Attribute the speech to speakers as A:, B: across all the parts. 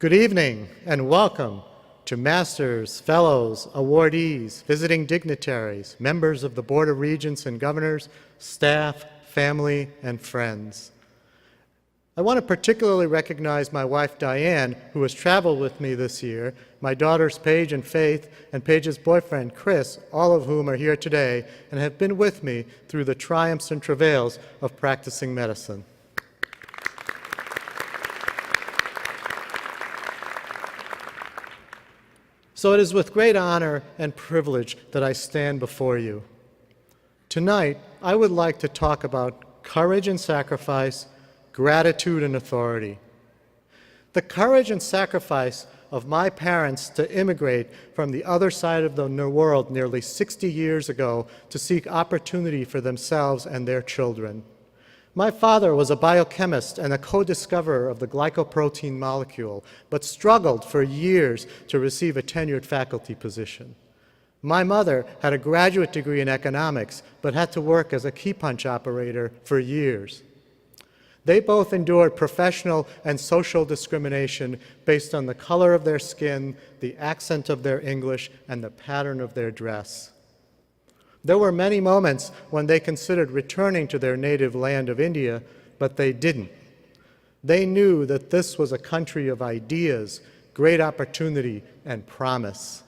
A: Good evening and welcome to Masters, Fellows, Awardees, visiting dignitaries, members of the Board of Regents and Governors, staff, family, and friends. I want to particularly recognize my wife Diane, who has traveled with me this year, my daughters Paige and Faith, and Paige's boyfriend Chris, all of whom are here today and have been with me through the triumphs and travails of practicing medicine. So it is with great honor and privilege that I stand before you. Tonight, I would like to talk about courage and sacrifice, gratitude and authority. The courage and sacrifice of my parents to immigrate from the other side of the world nearly 60 years ago to seek opportunity for themselves and their children. My father was a biochemist and a co-discoverer of the glycoprotein molecule, but struggled for years to receive a tenured faculty position. My mother had a graduate degree in economics, but had to work as a key punch operator for years. They both endured professional and social discrimination based on the color of their skin, the accent of their English, and the pattern of their dress. There were many moments when they considered returning to their native land of India, but they didn't. They knew that this was a country of ideas, great opportunity, and promise.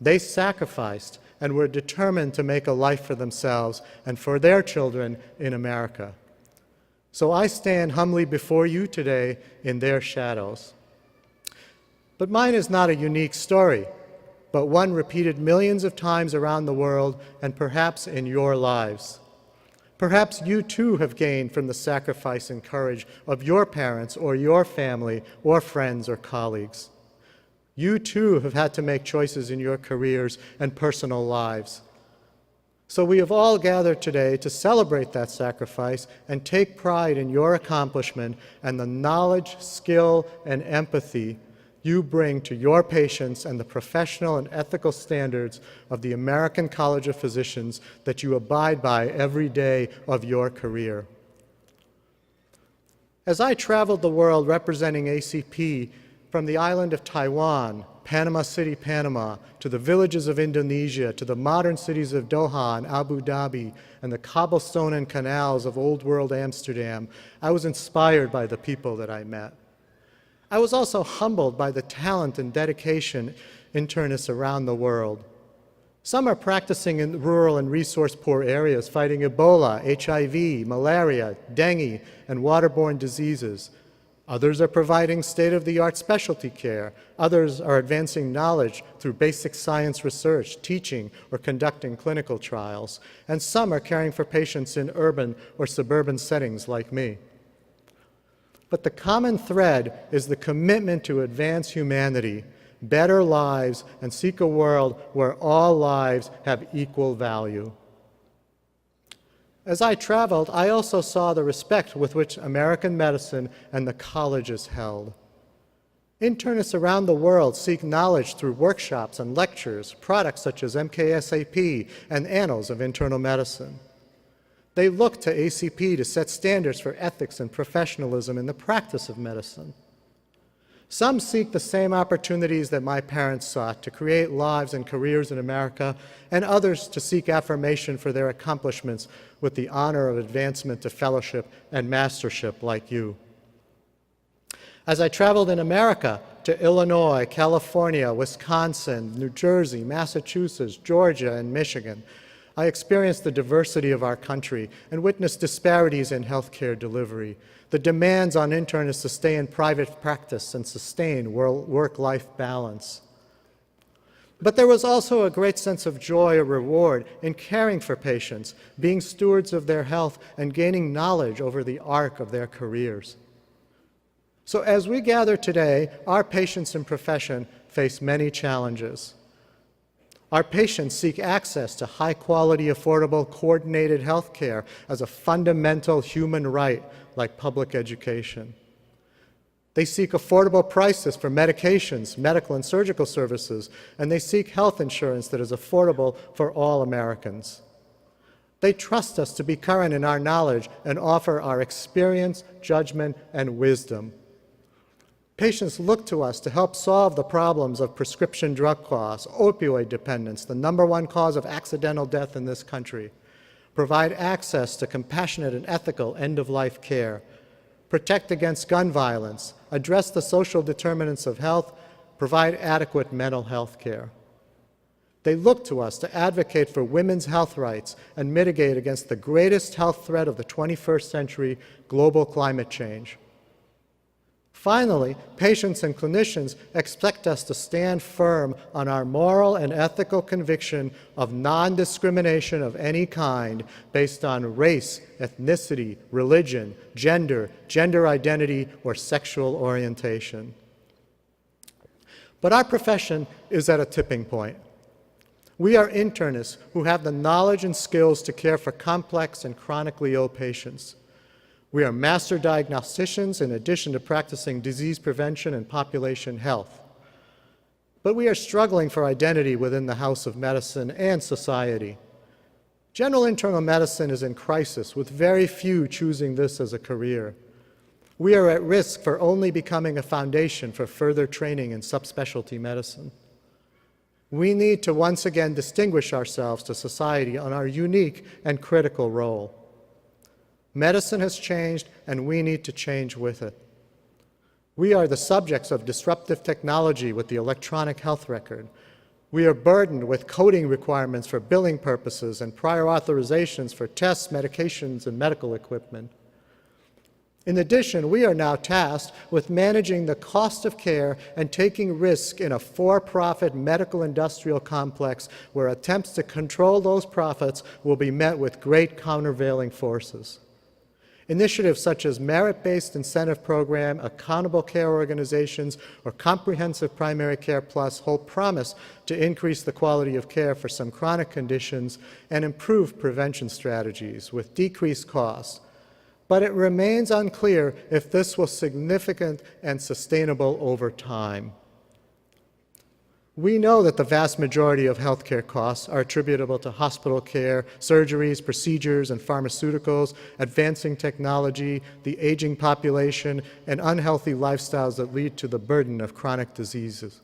A: They sacrificed and were determined to make a life for themselves and for their children in America. So I stand humbly before you today in their shadows. But mine is not a unique story, but one repeated millions of times around the world and perhaps in your lives. Perhaps you too have gained from the sacrifice and courage of your parents or your family or friends or colleagues. You too have had to make choices in your careers and personal lives. So we have all gathered today to celebrate that sacrifice and take pride in your accomplishment and the knowledge, skill, and empathy you bring to your patients and the professional and ethical standards of the American College of Physicians that you abide by every day of your career. As I traveled the world representing ACP from the island of Taiwan, Panama City, Panama, to the villages of Indonesia, to the modern cities of Doha and Abu Dhabi, and the cobblestone and canals of Old World Amsterdam, I was inspired by the people that I met. I was also humbled by the talent and dedication internists around the world. Some are practicing in rural and resource-poor areas, fighting Ebola, HIV, malaria, dengue, and waterborne diseases. Others are providing state-of-the-art specialty care. Others are advancing knowledge through basic science research, teaching, or conducting clinical trials. And some are caring for patients in urban or suburban settings like me. But the common thread is the commitment to advance humanity, better lives, and seek a world where all lives have equal value. As I traveled, I also saw the respect with which American medicine and the college is held. Internists around the world seek knowledge through workshops and lectures, products such as MKSAP and Annals of Internal Medicine. They look to ACP to set standards for ethics and professionalism in the practice of medicine. Some seek the same opportunities that my parents sought to create lives and careers in America, and others to seek affirmation for their accomplishments with the honor of advancement to fellowship and mastership like you. As I traveled in America to Illinois, California, Wisconsin, New Jersey, Massachusetts, Georgia, and Michigan, I experienced the diversity of our country and witnessed disparities in healthcare delivery, the demands on internists to stay in private practice and sustain work-life balance. But there was also a great sense of joy or reward in caring for patients, being stewards of their health, and gaining knowledge over the arc of their careers. So as we gather today, our patients and profession face many challenges. Our patients seek access to high-quality, affordable, coordinated health care as a fundamental human right, like public education. They seek affordable prices for medications, medical and surgical services, and they seek health insurance that is affordable for all Americans. They trust us to be current in our knowledge and offer our experience, judgment, and wisdom. Patients look to us to help solve the problems of prescription drug costs, opioid dependence, the #1 cause of accidental death in this country, provide access to compassionate and ethical end-of-life care, protect against gun violence, address the social determinants of health, provide adequate mental health care. They look to us to advocate for women's health rights and mitigate against the greatest health threat of the 21st century, global climate change. Finally, patients and clinicians expect us to stand firm on our moral and ethical conviction of non-discrimination of any kind based on race, ethnicity, religion, gender identity, or sexual orientation. But our profession is at a tipping point. We are internists who have the knowledge and skills to care for complex and chronically ill patients. We are master diagnosticians in addition to practicing disease prevention and population health. But we are struggling for identity within the House of Medicine and society. General internal medicine is in crisis, with very few choosing this as a career. We are at risk for only becoming a foundation for further training in subspecialty medicine. We need to once again distinguish ourselves to society on our unique and critical role. Medicine has changed, and we need to change with it. We are the subjects of disruptive technology with the electronic health record. We are burdened with coding requirements for billing purposes and prior authorizations for tests, medications, and medical equipment. In addition, we are now tasked with managing the cost of care and taking risk in a for-profit medical industrial complex where attempts to control those profits will be met with great countervailing forces. Initiatives such as merit-based incentive program, accountable care organizations, or comprehensive primary care plus hold promise to increase the quality of care for some chronic conditions and improve prevention strategies with decreased costs. But it remains unclear if this was significant and sustainable over time. We know that the vast majority of healthcare costs are attributable to hospital care, surgeries, procedures, and pharmaceuticals, advancing technology, the aging population, and unhealthy lifestyles that lead to the burden of chronic diseases.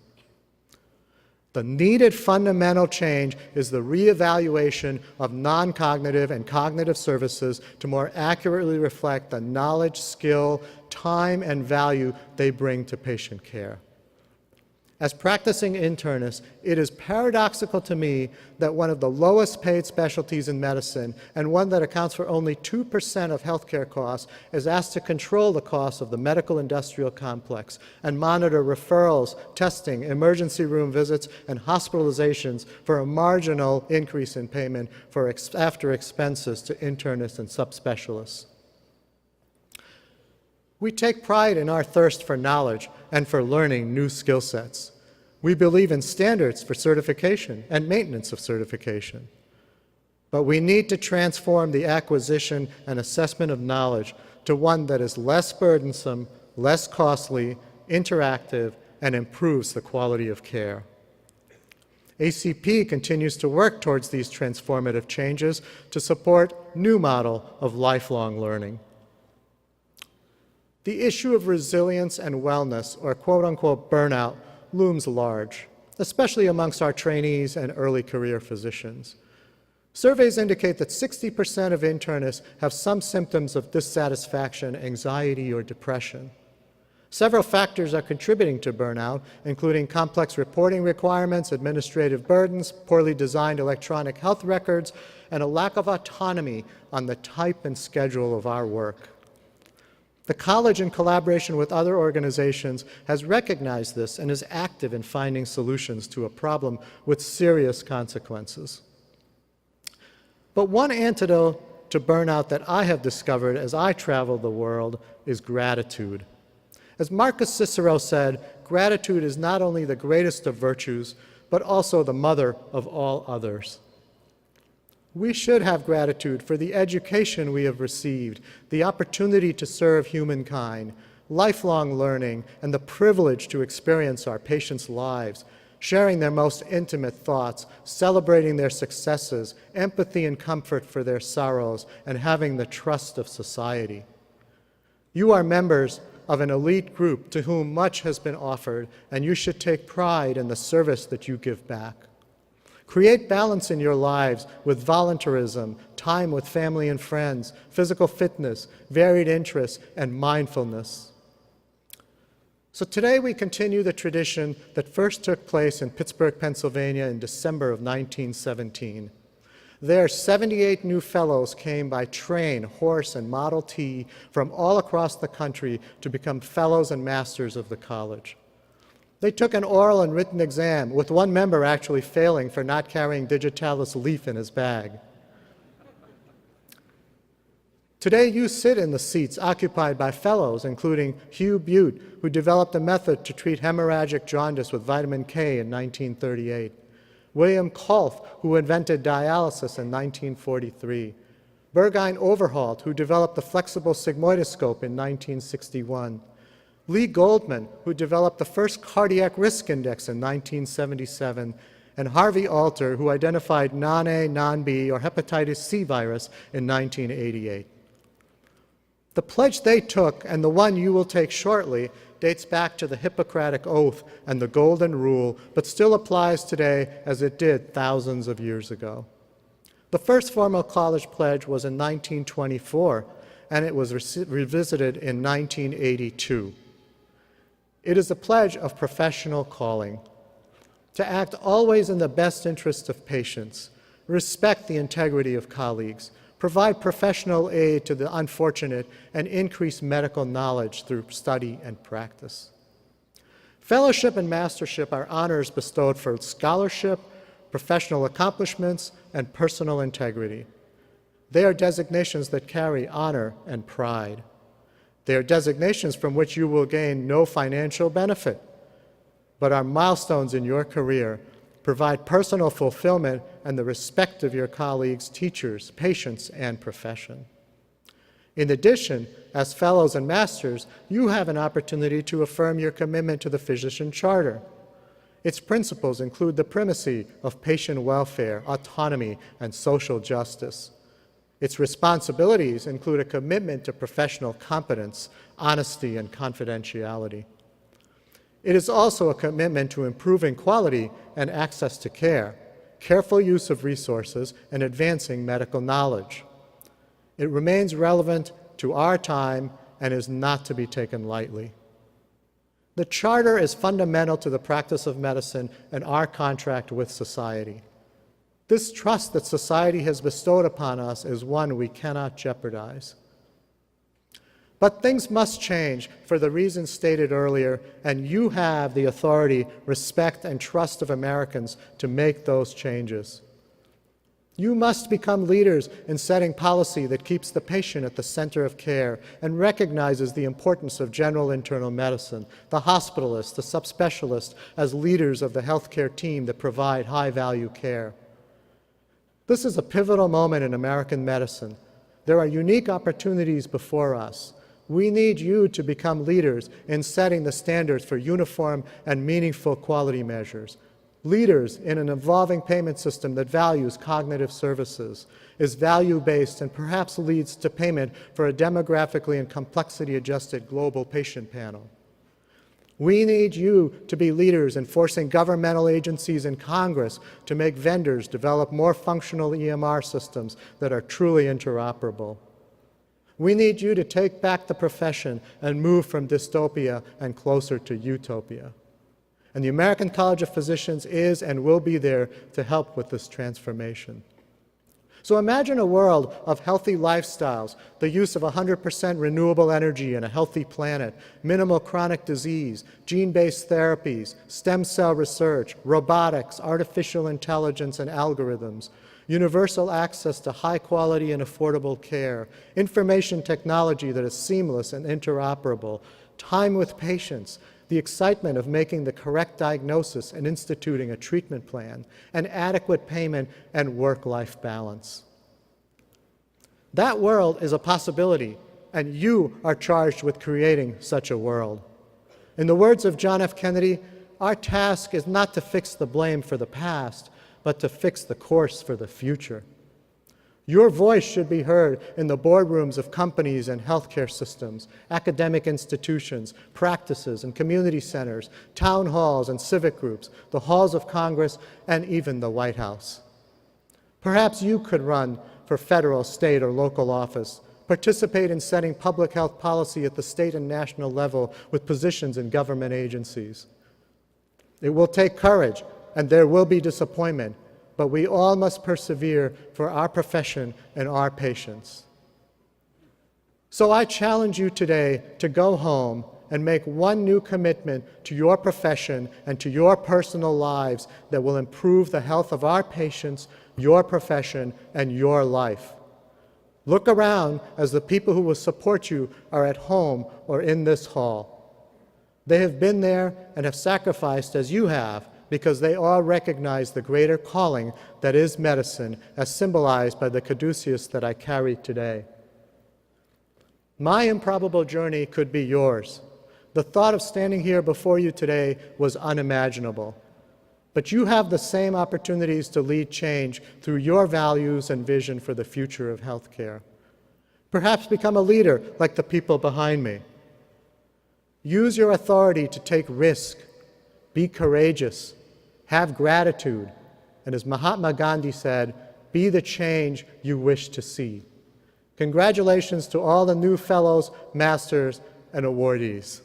A: The needed fundamental change is the reevaluation of non-cognitive and cognitive services to more accurately reflect the knowledge, skill, time, and value they bring to patient care. As practicing internist, it is paradoxical to me that one of the lowest paid specialties in medicine, and one that accounts for only 2% of healthcare costs, is asked to control the costs of the medical industrial complex and monitor referrals, testing, emergency room visits, and hospitalizations for a marginal increase in payment for after expenses to internists and subspecialists. We take pride in our thirst for knowledge and for learning new skill sets. We believe in standards for certification and maintenance of certification. But we need to transform the acquisition and assessment of knowledge to one that is less burdensome, less costly, interactive, and improves the quality of care. ACP continues to work towards these transformative changes to support new model of lifelong learning. The issue of resilience and wellness, or quote-unquote burnout, looms large, especially amongst our trainees and early career physicians. Surveys indicate that 60% of internists have some symptoms of dissatisfaction, anxiety, or depression. Several factors are contributing to burnout, including complex reporting requirements, administrative burdens, poorly designed electronic health records, and a lack of autonomy on the type and schedule of our work. The college, in collaboration with other organizations, has recognized this and is active in finding solutions to a problem with serious consequences. But one antidote to burnout that I have discovered as I travel the world is gratitude. As Marcus Cicero said, gratitude is not only the greatest of virtues, but also the mother of all others. We should have gratitude for the education we have received, the opportunity to serve humankind, lifelong learning, and the privilege to experience our patients' lives, sharing their most intimate thoughts, celebrating their successes, empathy and comfort for their sorrows, and having the trust of society. You are members of an elite group to whom much has been offered, and you should take pride in the service that you give back. Create balance in your lives with voluntarism, time with family and friends, physical fitness, varied interests, and mindfulness. So today we continue the tradition that first took place in Pittsburgh, Pennsylvania in December of 1917. There, 78 new fellows came by train, horse, and Model T from all across the country to become fellows and masters of the college. They took an oral and written exam, with one member actually failing for not carrying digitalis leaf in his bag. Today, you sit in the seats occupied by fellows, including Hugh Butte, who developed a method to treat hemorrhagic jaundice with vitamin K in 1938. William Kolff, who invented dialysis in 1943. Burgine Overholt, who developed the flexible sigmoidoscope in 1961. Lee Goldman, who developed the first cardiac risk index in 1977, and Harvey Alter, who identified non-A, non-B, or hepatitis C virus in 1988. The pledge they took, and the one you will take shortly, dates back to the Hippocratic Oath and the Golden Rule, but still applies today as it did thousands of years ago. The first formal college pledge was in 1924, and it was revisited in 1982. It is a pledge of professional calling, to act always in the best interest of patients, respect the integrity of colleagues, provide professional aid to the unfortunate, and increase medical knowledge through study and practice. Fellowship and mastership are honors bestowed for scholarship, professional accomplishments, and personal integrity. They are designations that carry honor and pride. They are designations from which you will gain no financial benefit, but are milestones in your career, provide personal fulfillment and the respect of your colleagues, teachers, patients, and profession. In addition, as fellows and masters, you have an opportunity to affirm your commitment to the Physician Charter. Its principles include the primacy of patient welfare, autonomy, and social justice. Its responsibilities include a commitment to professional competence, honesty, and confidentiality. It is also a commitment to improving quality and access to care, careful use of resources, and advancing medical knowledge. It remains relevant to our time and is not to be taken lightly. The Charter is fundamental to the practice of medicine and our contract with society. This trust that society has bestowed upon us is one we cannot jeopardize. But things must change for the reasons stated earlier, and you have the authority, respect, and trust of Americans to make those changes. You must become leaders in setting policy that keeps the patient at the center of care and recognizes the importance of general internal medicine, the hospitalist, the subspecialist, as leaders of the healthcare team that provide high-value care. This is a pivotal moment in American medicine. There are unique opportunities before us. We need you to become leaders in setting the standards for uniform and meaningful quality measures. Leaders in an evolving payment system that values cognitive services, is value-based, and perhaps leads to payment for a demographically and complexity-adjusted global patient panel. We need you to be leaders in forcing governmental agencies and Congress to make vendors develop more functional EMR systems that are truly interoperable. We need you to take back the profession and move from dystopia and closer to utopia. And the American College of Physicians is and will be there to help with this transformation. So imagine a world of healthy lifestyles, the use of 100% renewable energy and a healthy planet, minimal chronic disease, gene-based therapies, stem cell research, robotics, artificial intelligence and algorithms, universal access to high quality and affordable care, information technology that is seamless and interoperable, time with patients, the excitement of making the correct diagnosis and instituting a treatment plan, and adequate payment and work-life balance. That world is a possibility, and you are charged with creating such a world. In the words of John F. Kennedy, our task is not to fix the blame for the past, but to fix the course for the future. Your voice should be heard in the boardrooms of companies and healthcare systems, academic institutions, practices and community centers, town halls and civic groups, the halls of Congress, and even the White House. Perhaps you could run for federal, state, or local office, participate in setting public health policy at the state and national level with positions in government agencies. It will take courage, and there will be disappointment, but we all must persevere for our profession and our patients. So I challenge you today to go home and make one new commitment to your profession and to your personal lives that will improve the health of our patients, your profession, and your life. Look around as the people who will support you are at home or in this hall. They have been there and have sacrificed as you have, because they all recognize the greater calling that is medicine, as symbolized by the caduceus that I carry today. My improbable journey could be yours. The thought of standing here before you today was unimaginable. But you have the same opportunities to lead change through your values and vision for the future of healthcare. Perhaps become a leader like the people behind me. Use your authority to take risk, be courageous, have gratitude, and as Mahatma Gandhi said, be the change you wish to see. Congratulations to all the new fellows, masters, and awardees.